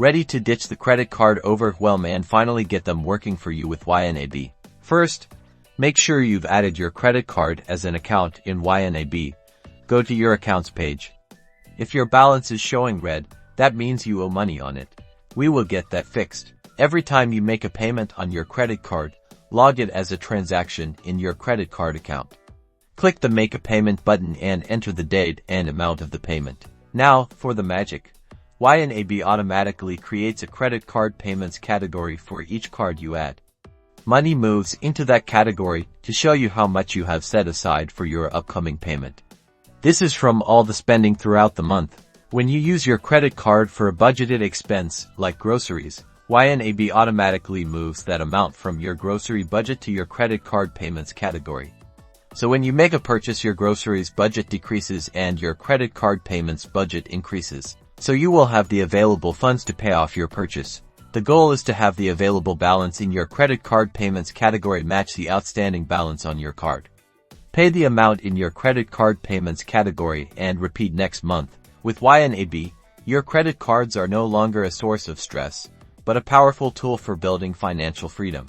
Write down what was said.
Ready to ditch the credit card overwhelm and finally get them working for you with Ynab? First, make sure you've added your credit card as an account in Ynab. Go to your accounts page. If your balance is showing red, that means you owe money on it. We will get that fixed. Every time you make a payment on your credit card, log it as a transaction in your credit card account. Click the Make a Payment button and enter the date and amount of the payment. Now, for the magic. Ynab automatically creates a credit card payments category for each card you add. Money moves into that category to show you how much you have set aside for your upcoming payment. This is from all the spending throughout the month. When you use your credit card for a budgeted expense, like groceries, Ynab automatically moves that amount from your grocery budget to your credit card payments category. So when you make a purchase, your groceries budget decreases and your credit card payments budget increases. So you will have the available funds to pay off your purchase. The goal is to have the available balance in your credit card payments category match the outstanding balance on your card. Pay the amount in your credit card payments category and repeat next month. With Ynab, your credit cards are no longer a source of stress, but a powerful tool for building financial freedom.